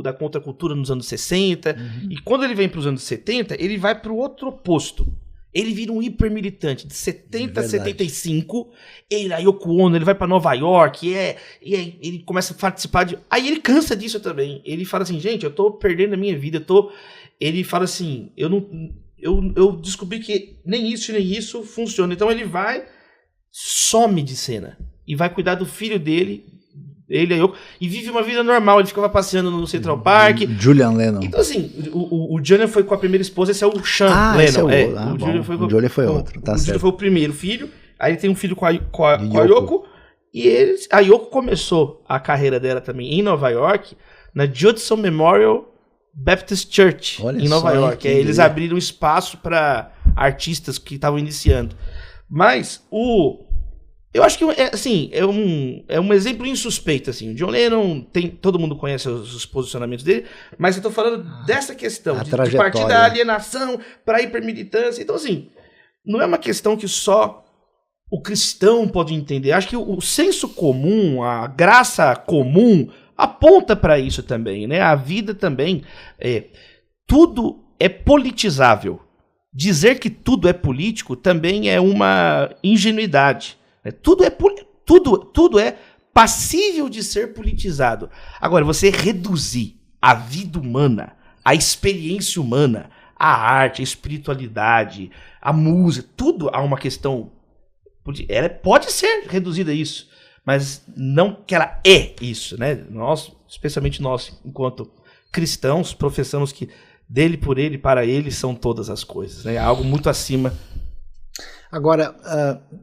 da contracultura nos anos 60. Uhum. E quando ele vem para os anos 70, ele vai para o outro oposto. Ele vira um hipermilitante de 70 a 75. Ele, a Yoko Ono, ele vai para Nova York, ele começa a participar de... Aí ele cansa disso também. Ele fala assim, gente, eu tô perdendo a minha vida, Ele fala assim, eu descobri que nem isso funciona. Então ele some de cena e vai cuidar do filho dele, ele e a Yoko, e vive uma vida normal. Ele ficava passeando no Central Park. Julian Lennon. Então, assim, o Julian foi com a primeira esposa, esse é o Sean Lennon. O Julian foi outro, tá certo. O Julian foi o primeiro filho, aí ele tem um filho com a Yoko, e a Yoko começou a carreira dela também em Nova York, na Judson Memorial Baptist Church, em Nova York. Eles abriram espaço para artistas que estavam iniciando. Mas eu acho que é um exemplo insuspeito, assim. O John Lennon, todo mundo conhece os posicionamentos dele, mas eu tô falando dessa questão de partir da alienação para a hipermilitância. Então, assim, não é uma questão que só o cristão pode entender. Acho que o senso comum, a graça comum, aponta para isso também, né? A vida também, tudo é politizável. Dizer que tudo é político também é uma ingenuidade. Tudo é passível de ser politizado. Agora, você reduzir a vida humana, a experiência humana, a arte, a espiritualidade, a música, tudo a uma questão... Ela pode ser reduzida a isso, mas não que ela é isso, né? Nós, especialmente nós, enquanto cristãos, professamos que dele, por ele, para ele são todas as coisas. Né? Algo muito acima. Agora,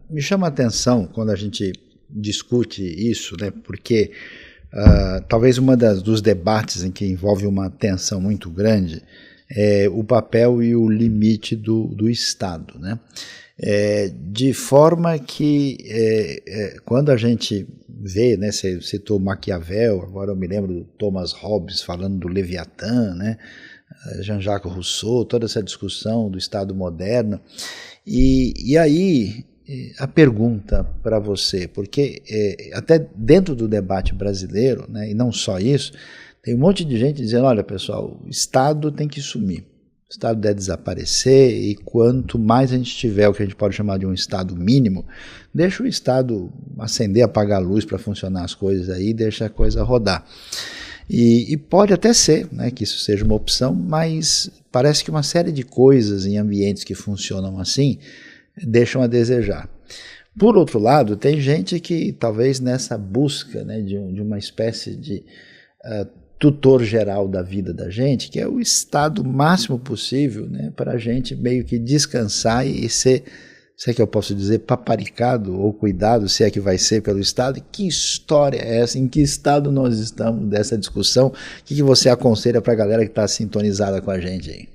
me chama a atenção quando a gente discute isso, né? Porque talvez dos debates em que envolve uma tensão muito grande é o papel e o limite do Estado, né? De forma que quando a gente vê, né, você citou Maquiavel, agora eu me lembro do Thomas Hobbes falando do Leviatã, né? Jean-Jacques Rousseau, toda essa discussão do Estado moderno. E aí a pergunta para você, porque até dentro do debate brasileiro, né, e não só isso, tem um monte de gente dizendo, olha pessoal, o Estado tem que sumir, o Estado deve desaparecer, e quanto mais a gente tiver o que a gente pode chamar de um Estado mínimo, deixa o Estado acender, apagar a luz para funcionar as coisas aí, deixa a coisa rodar. E pode até ser, né, que isso seja uma opção, mas parece que uma série de coisas em ambientes que funcionam assim deixam a desejar. Por outro lado, tem gente que talvez nessa busca, né, de uma espécie de tutor geral da vida da gente, que é o estado máximo possível, né, para a gente meio que descansar e ser, se é que eu posso dizer, paparicado ou cuidado, se é que vai ser pelo Estado. Que história é essa? Em que estado nós estamos dessa discussão? O que você aconselha para a galera que está sintonizada com a gente aí?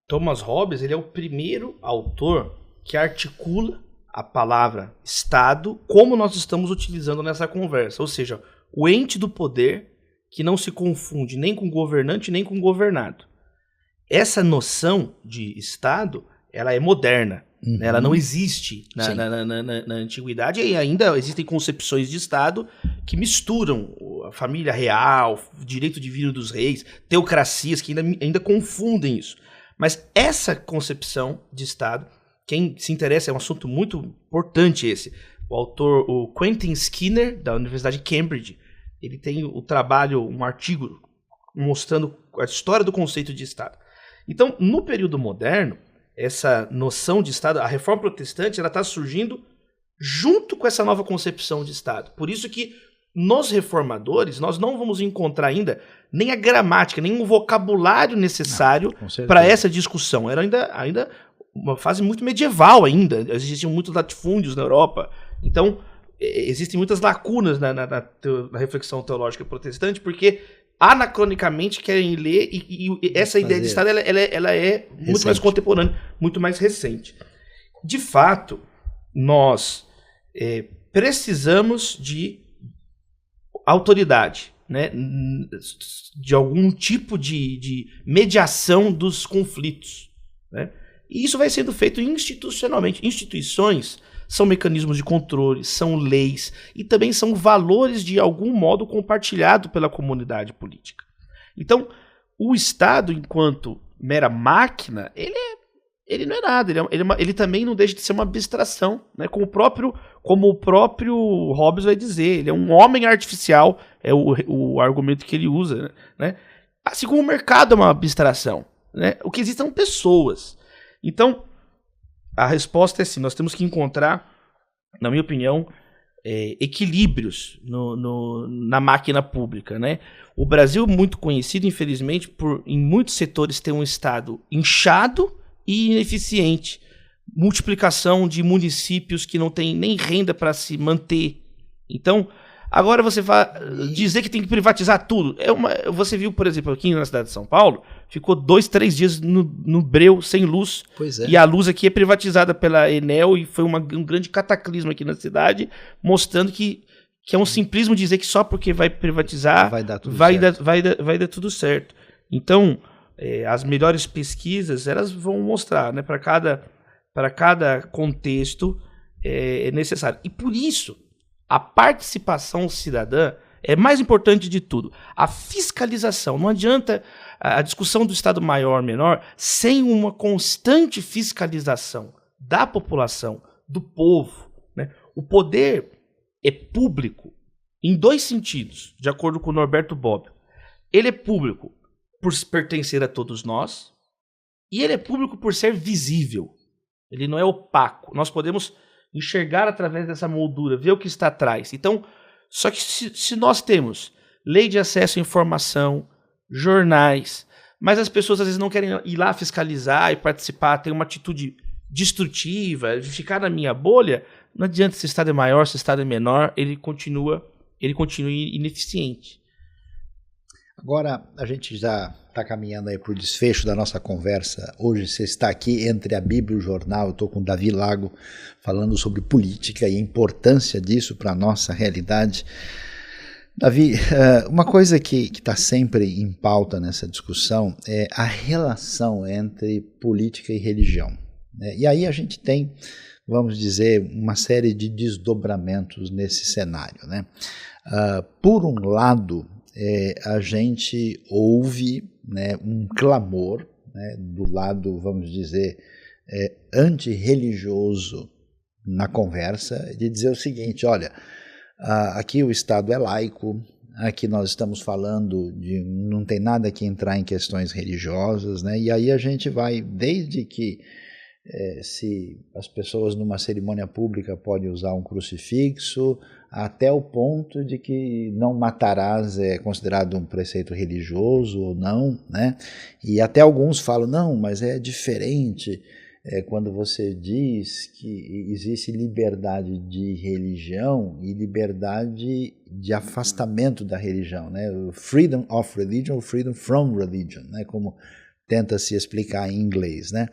Thomas Hobbes, ele é o primeiro autor que articula a palavra Estado como nós estamos utilizando nessa conversa. Ou seja, o ente do poder que não se confunde nem com governante nem com governado. Essa noção de Estado ela é moderna. Uhum. Ela não existe na antiguidade, e ainda existem concepções de Estado que misturam a família real, direito divino dos reis, teocracias, que ainda confundem isso. Mas essa concepção de Estado, quem se interessa, é um assunto muito importante esse. O autor, o Quentin Skinner, da Universidade de Cambridge, ele tem o trabalho, um artigo mostrando a história do conceito de Estado. Então, no período moderno, essa noção de Estado, a reforma protestante, ela está surgindo junto com essa nova concepção de Estado. Por isso que nos reformadores, nós não vamos encontrar ainda nem a gramática, nem o vocabulário necessário para essa discussão. Era ainda uma fase muito medieval ainda, existiam muitos latifúndios na Europa. Então, existem muitas lacunas na reflexão teológica protestante, porque anacronicamente querem ler e essa ideia de Estado ela é muito mais contemporânea, muito mais recente. De fato, nós precisamos de autoridade, né, de algum tipo de mediação dos conflitos, né? E isso vai sendo feito institucionalmente. Instituições são mecanismos de controle, são leis e também são valores de algum modo compartilhado pela comunidade política. Então, o Estado, enquanto mera máquina, ele não é nada, ele também não deixa de ser uma abstração, né? Como o próprio Hobbes vai dizer, ele é um homem artificial, é o argumento que ele usa, né? Assim como o mercado é uma abstração, né? O que existe são pessoas. Então, a resposta é assim, nós temos que encontrar, na minha opinião, equilíbrios na máquina pública, né? O Brasil é muito conhecido, infelizmente, por em muitos setores ter um Estado inchado e ineficiente. Multiplicação de municípios que não tem nem renda para se manter. Então, agora você vai dizer que tem que privatizar tudo. Você viu, por exemplo, aqui na cidade de São Paulo, ficou 2-3 dias no breu, sem luz. Pois é. E a luz aqui é privatizada pela Enel e foi um grande cataclismo aqui na cidade, mostrando que é um simplismo dizer que só porque vai privatizar vai dar tudo certo. Então, as melhores pesquisas, elas vão mostrar, né, para cada contexto é necessário. E por isso, a participação cidadã é mais importante de tudo. A fiscalização. Não adianta a discussão do Estado maior, menor, sem uma constante fiscalização da população, do povo, né? O poder é público em dois sentidos, de acordo com o Norberto Bobbio. Ele é público por pertencer a todos nós, e ele é público por ser visível. Ele não é opaco. Nós podemos enxergar através dessa moldura, ver o que está atrás. Então, só que se nós temos lei de acesso à informação, jornais, mas as pessoas às vezes não querem ir lá fiscalizar e participar, ter uma atitude destrutiva, ficar na minha bolha, não adianta se o Estado é maior, se o Estado é menor, ele continua ineficiente. Agora, a gente já está caminhando aí para o desfecho da nossa conversa. Hoje você está aqui entre a Bíblia e o jornal. Eu estou com o Davi Lago falando sobre política e a importância disso para a nossa realidade. Davi, uma coisa que está sempre em pauta nessa discussão é a relação entre política e religião, né? E aí a gente tem, vamos dizer, uma série de desdobramentos nesse cenário, né? Por um lado, a gente ouve, né, um clamor, né, do lado, vamos dizer, antirreligioso na conversa, de dizer o seguinte: olha, aqui o Estado é laico, aqui nós estamos falando de não tem nada que entrar em questões religiosas, né? E aí a gente vai desde que se as pessoas numa cerimônia pública podem usar um crucifixo, até o ponto de que não matarás é considerado um preceito religioso ou não, né? E até alguns falam, não, mas é diferente quando você diz que existe liberdade de religião e liberdade de afastamento da religião, né? O freedom of religion ou freedom from religion, né? Como tenta se explicar em inglês, né?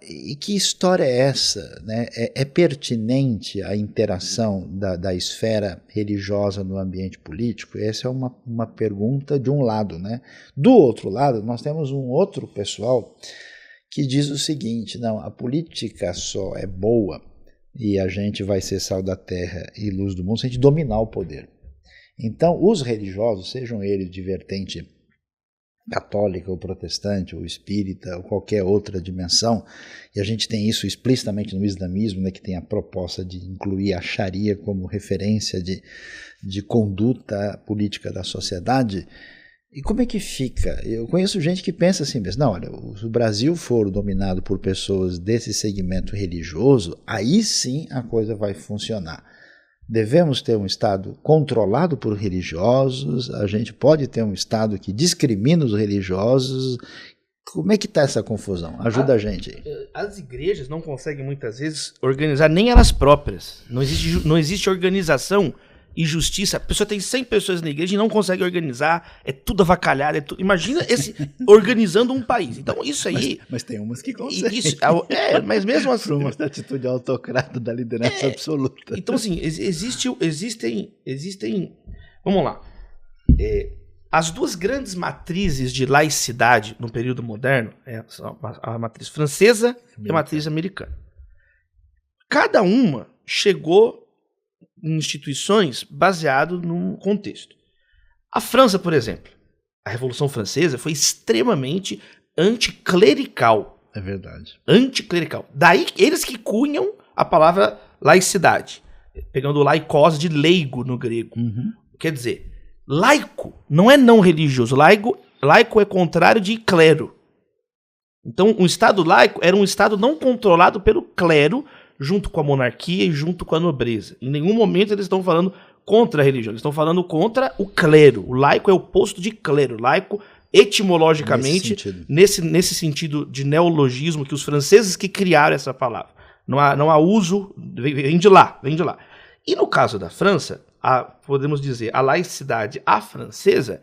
E que história é essa, né? É pertinente a interação da esfera religiosa no ambiente político? Essa é uma pergunta de um lado, né? Do outro lado, nós temos um outro pessoal que diz o seguinte: não, a política só é boa e a gente vai ser sal da terra e luz do mundo se a gente dominar o poder. Então, os religiosos, sejam eles de vertente católica ou protestante ou espírita ou qualquer outra dimensão, e a gente tem isso explicitamente no islamismo, né, que tem a proposta de incluir a Sharia como referência de conduta política da sociedade. E como é que fica? Eu conheço gente que pensa assim mesmo: não, olha, se o Brasil for dominado por pessoas desse segmento religioso, aí sim a coisa vai funcionar. Devemos ter um Estado controlado por religiosos, a gente pode ter um Estado que discrimina os religiosos. Como é que está essa confusão? Ajuda a gente aí. As igrejas não conseguem muitas vezes organizar nem elas próprias. Não existe organização e justiça. A pessoa tem 100 pessoas na igreja e não consegue organizar, é tudo avacalhado. Imagina organizando um país. Então isso aí... Mas tem umas que conseguem. Mas mesmo assim... Uma atitude autocrata da liderança absoluta. Então assim, existem... Vamos lá. As duas grandes matrizes de laicidade no período moderno, são a matriz francesa e a matriz americana. Cada uma chegou em instituições baseado num contexto. A França, por exemplo, a Revolução Francesa foi extremamente anticlerical. É verdade. Anticlerical. Daí eles que cunham a palavra laicidade, pegando o laikos de leigo no grego. Uhum. Quer dizer, laico não é não religioso. Laico é contrário de clero. Então, um Estado laico era um Estado não controlado pelo clero, junto com a monarquia e junto com a nobreza. Em nenhum momento eles estão falando contra a religião, eles estão falando contra o clero. O laico é o oposto de clero. Laico, etimologicamente, nesse sentido de neologismo, que os franceses que criaram essa palavra. Não há uso, vem de lá. E no caso da França, podemos dizer, a laicidade à francesa,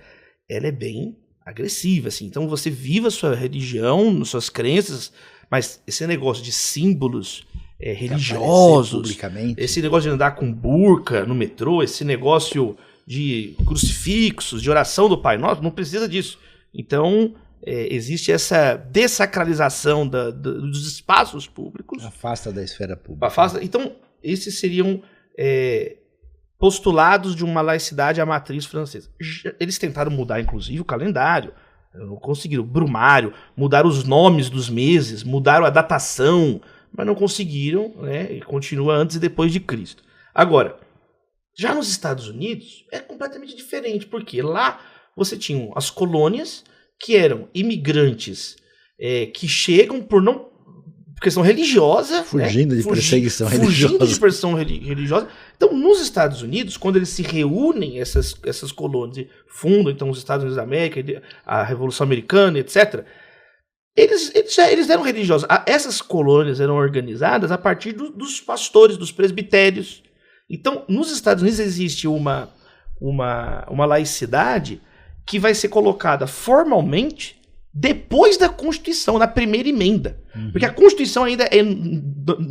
ela é bem agressiva, assim. Então você vive a sua religião, suas crenças, mas esse negócio de símbolos religiosos, esse negócio de andar com burca no metrô, esse negócio de crucifixos, de oração do Pai Nosso, não precisa disso. Então, existe essa dessacralização dos espaços públicos. Afasta da esfera pública. Então, esses seriam postulados de uma laicidade à matriz francesa. Eles tentaram mudar, inclusive, o calendário. Não conseguiram. Brumário, mudaram os nomes dos meses, mudaram a datação, mas não conseguiram, né? E continua antes e depois de Cristo. Agora, já nos Estados Unidos é completamente diferente, porque lá você tinha as colônias, que eram imigrantes que chegam por questão religiosa, fugindo de perseguição religiosa. Então, nos Estados Unidos, quando eles se reúnem, essas colônias, e fundam então os Estados Unidos da América, a Revolução Americana, etc., eles eram religiosos. Essas colônias eram organizadas a partir dos pastores, dos presbitérios. Então, nos Estados Unidos existe uma laicidade que vai ser colocada formalmente depois da Constituição, na primeira emenda. Uhum. Porque a Constituição ainda é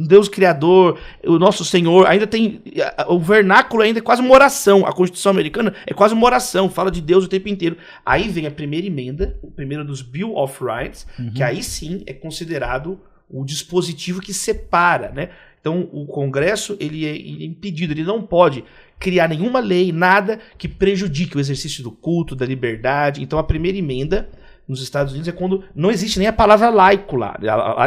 Deus Criador, o nosso Senhor, ainda tem... O vernáculo ainda é quase uma oração. A Constituição americana é quase uma oração, fala de Deus o tempo inteiro. Aí vem a primeira emenda, o primeiro dos Bill of Rights, que aí sim é considerado o dispositivo que separa, né? Então, o Congresso ele é impedido, ele não pode criar nenhuma lei, nada que prejudique o exercício do culto, da liberdade. Então, a primeira emenda nos Estados Unidos é quando não existe nem a palavra laico lá.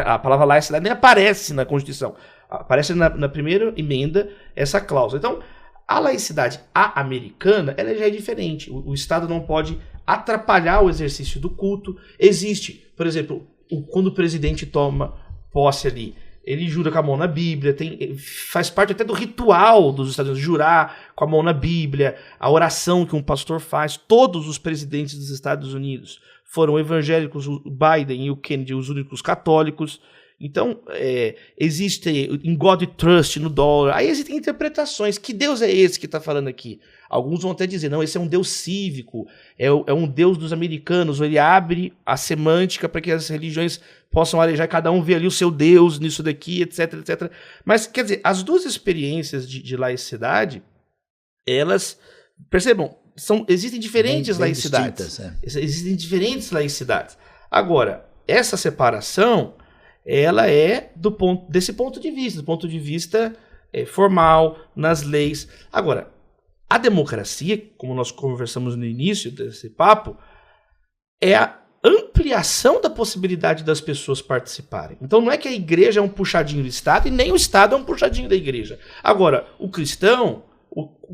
A palavra laicidade nem aparece na Constituição. Aparece na primeira emenda essa cláusula. Então, a laicidade americana ela já é diferente. O Estado não pode atrapalhar o exercício do culto. Existe, por exemplo, quando o presidente toma posse ali, ele jura com a mão na Bíblia, faz parte até do ritual dos Estados Unidos, jurar com a mão na Bíblia, a oração que um pastor faz. Todos os presidentes dos Estados Unidos foram evangélicos, o Biden e o Kennedy, os únicos católicos. Então, existe em God Trust, no dólar, aí existem interpretações. Que Deus é esse que está falando aqui? Alguns vão até dizer, não, esse é um Deus cívico, é um Deus dos americanos, ou ele abre a semântica para que as religiões possam arejar, cada um vê ali o seu Deus nisso daqui, etc, etc. Mas, quer dizer, as duas experiências de laicidade, elas, percebam, existem diferentes laicidades. Existem diferentes laicidades. Agora, essa separação, ela é desse ponto de vista, do ponto de vista formal, nas leis. Agora, a democracia, como nós conversamos no início desse papo, é a ampliação da possibilidade das pessoas participarem. Então não é que a igreja é um puxadinho do Estado e nem o Estado é um puxadinho da igreja. Agora, o cristão,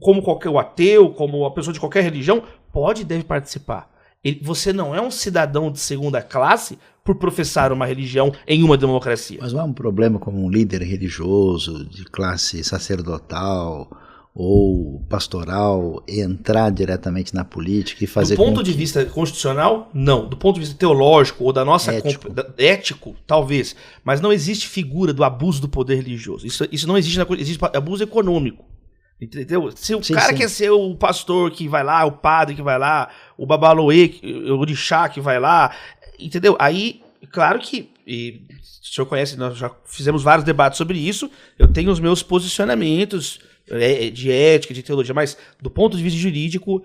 como qualquer ateu, como a pessoa de qualquer religião, pode e deve participar. Você não é um cidadão de segunda classe por professar uma religião em uma democracia. Mas não é um problema como um líder religioso de classe sacerdotal ou pastoral entrar diretamente na política e fazer... Do ponto de vista constitucional, não. Do ponto de vista teológico ou da nossa... Ético, talvez. Mas não existe figura do abuso do poder religioso. Isso não existe. Existe abuso econômico. Entendeu? Se o cara quer ser o pastor que vai lá, o padre que vai lá, o babaloê, o orixá que vai lá, entendeu? Aí, claro que, o senhor conhece, nós já fizemos vários debates sobre isso, eu tenho os meus posicionamentos de ética, de teologia, mas do ponto de vista jurídico,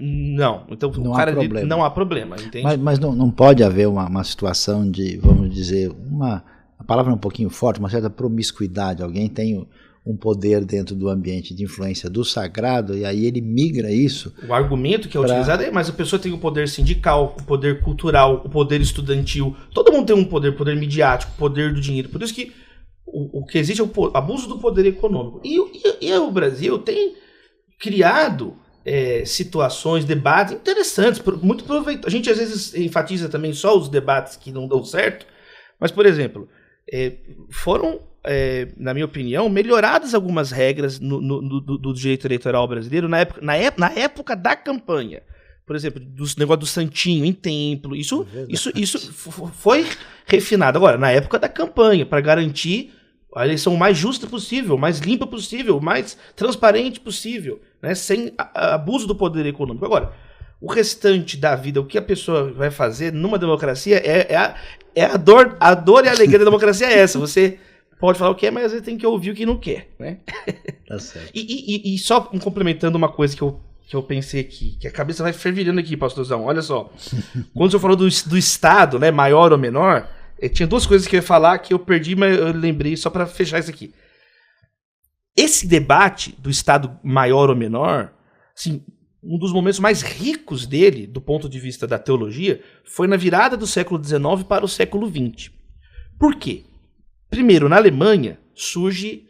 não. Então, não o cara não há problema, entende? Mas não pode haver uma situação de, vamos dizer, a palavra é um pouquinho forte, uma certa promiscuidade. Alguém tem um poder dentro do ambiente de influência do sagrado, e aí ele migra isso. O argumento que é utilizado mas a pessoa tem o poder sindical, o poder cultural, o poder estudantil, todo mundo tem um poder midiático, o poder do dinheiro. Por isso que o que existe é o abuso do poder econômico. E o Brasil tem criado situações, debates interessantes, muito proveitosos. A gente às vezes enfatiza também só os debates que não dão certo, mas, por exemplo, foram... na minha opinião, melhoradas algumas regras do direito eleitoral brasileiro na época da campanha. Por exemplo, dos negócios do santinho em templo. Isso foi refinado. Agora, na época da campanha, para garantir a eleição mais justa possível, mais limpa possível, mais transparente possível, né, sem abuso do poder econômico. Agora, o restante da vida, o que a pessoa vai fazer numa democracia a dor e a alegria da democracia é essa. Você pode falar o que é, mas às vezes tem que ouvir o que não quer, né? Tá certo. E só complementando uma coisa que eu pensei aqui, que a cabeça vai fervilhando aqui, pastorzão, olha só. Quando o senhor falou do Estado, né, maior ou menor, tinha duas coisas que eu ia falar que eu perdi, mas eu lembrei só para fechar isso aqui. Esse debate do Estado maior ou menor, assim, um dos momentos mais ricos dele, do ponto de vista da teologia, foi na virada do século XIX para o século XX. Por quê? Primeiro, na Alemanha, surge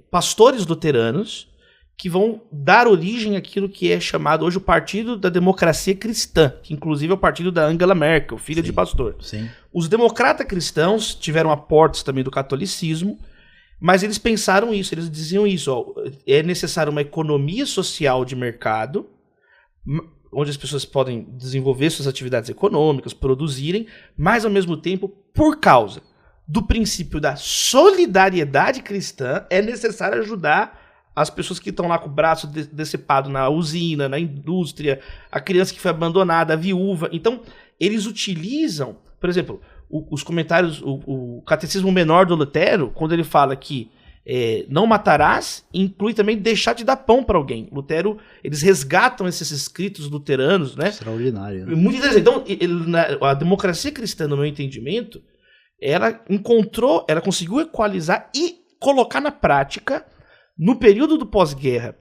pastores luteranos que vão dar origem àquilo que é chamado hoje o Partido da Democracia Cristã, que inclusive é o partido da Angela Merkel, filha de pastor. Sim. Os democratas cristãos tiveram aportes também do catolicismo, mas eles pensaram isso, eles diziam isso, é necessário uma economia social de mercado, onde as pessoas podem desenvolver suas atividades econômicas, produzirem, mas ao mesmo tempo, por causa do princípio da solidariedade cristã, é necessário ajudar as pessoas que estão lá com o braço decepado na usina, na indústria, a criança que foi abandonada, a viúva. Então, eles utilizam, por exemplo, os comentários, o Catecismo Menor do Lutero, quando ele fala que não matarás, inclui também deixar de dar pão para alguém. Lutero, eles resgatam esses escritos luteranos, né? Extraordinário. Né? Muito interessante. Então, a democracia cristã, no meu entendimento, ela conseguiu equalizar e colocar na prática, no período do pós-guerra,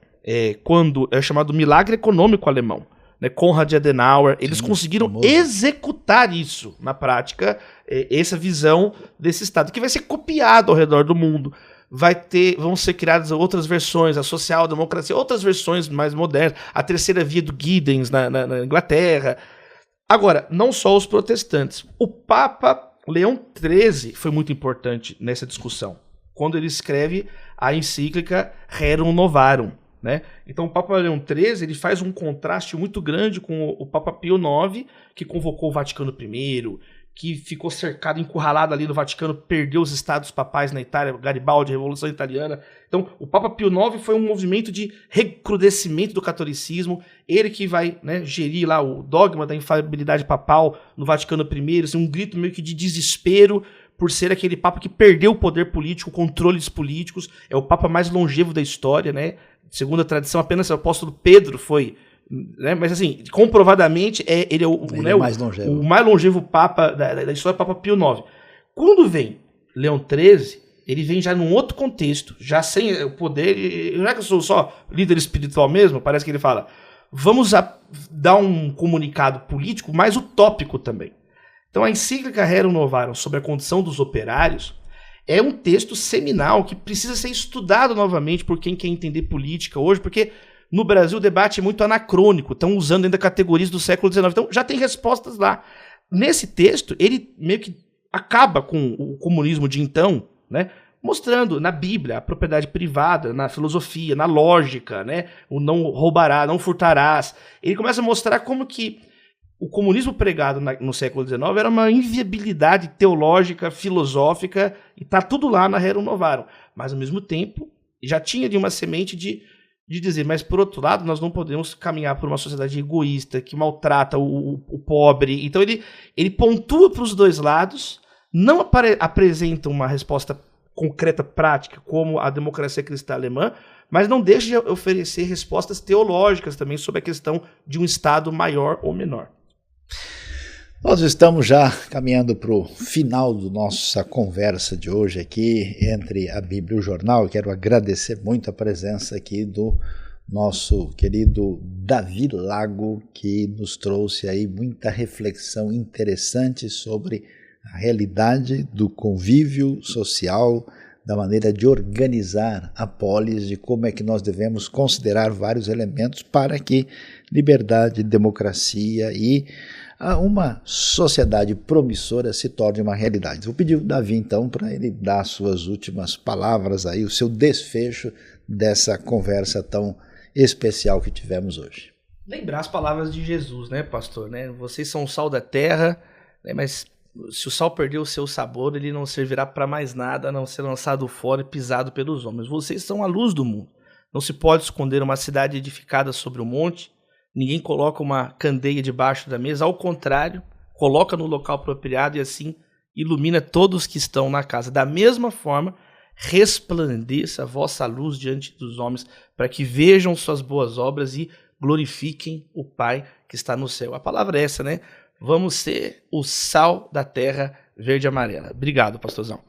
quando é chamado milagre econômico alemão, né, Konrad Adenauer, eles conseguiram executar isso na prática, essa visão desse Estado, que vai ser copiado ao redor do mundo. Vão ser criadas outras versões, a social-democracia, outras versões mais modernas, a terceira via do Giddens na Inglaterra. Agora, não só os protestantes. O Papa Leão XIII foi muito importante nessa discussão, quando ele escreve a encíclica Rerum Novarum, né? Então o Papa Leão XIII ele faz um contraste muito grande com o Papa Pio IX, que convocou o Vaticano I, que ficou cercado, encurralado ali no Vaticano, perdeu os estados papais na Itália, Garibaldi, a Revolução Italiana. Então o Papa Pio IX foi um movimento de recrudescimento do catolicismo, ele que vai, né, gerir lá o dogma da infalibilidade papal no Vaticano I, assim, um grito meio que de desespero, por ser aquele papa que perdeu o poder político, controles políticos, é o papa mais longevo da história, né? Segundo a tradição, apenas o apóstolo Pedro foi, né? Mas assim, comprovadamente, ele é o mais longevo papa da história, Papa Pio IX. Quando vem Leão XIII, ele vem já num outro contexto, já sem o poder, não é que eu sou só líder espiritual mesmo, parece que ele fala, vamos dar um comunicado político mais utópico também. Então a encíclica Rerum Novarum sobre a condição dos operários é um texto seminal que precisa ser estudado novamente por quem quer entender política hoje, porque no Brasil o debate é muito anacrônico, estão usando ainda categorias do século XIX, então já tem respostas lá. Nesse texto, ele meio que acaba com o comunismo de então, né, mostrando na Bíblia a propriedade privada, na filosofia, na lógica, né, o não roubarás, não furtarás. Ele começa a mostrar como que o comunismo pregado no século XIX era uma inviabilidade teológica, filosófica, e está tudo lá na Rerum Novarum. Mas, ao mesmo tempo, já tinha de uma semente de dizer, mas, por outro lado, nós não podemos caminhar por uma sociedade egoísta, que maltrata o pobre. Então, ele pontua para os dois lados, não apresenta uma resposta concreta, prática, como a democracia cristã alemã, mas não deixa de oferecer respostas teológicas também sobre a questão de um Estado maior ou menor. Nós estamos já caminhando para o final da nossa conversa de hoje aqui entre a Bíblia e o jornal. Eu quero agradecer muito a presença aqui do nosso querido Davi Lago, que nos trouxe aí muita reflexão interessante sobre a realidade do convívio social, da maneira de organizar a polis, de como é que nós devemos considerar vários elementos para que liberdade, democracia e uma sociedade promissora se torne uma realidade. Vou pedir ao Davi, então, para ele dar suas últimas palavras aí, o seu desfecho dessa conversa tão especial que tivemos hoje. Lembrar as palavras de Jesus, né, pastor? Né? Vocês são o sal da terra, né, mas se o sal perder o seu sabor, ele não servirá para mais nada, a não ser lançado fora e pisado pelos homens. Vocês são a luz do mundo. Não se pode esconder uma cidade edificada sobre o monte. Ninguém coloca uma candeia debaixo da mesa. Ao contrário, coloca no local apropriado e assim ilumina todos que estão na casa. Da mesma forma, resplandeça a vossa luz diante dos homens, para que vejam suas boas obras e glorifiquem o Pai que está no céu. A palavra é essa, né? Vamos ser o sal da terra verde e amarela. Obrigado, pastorzão.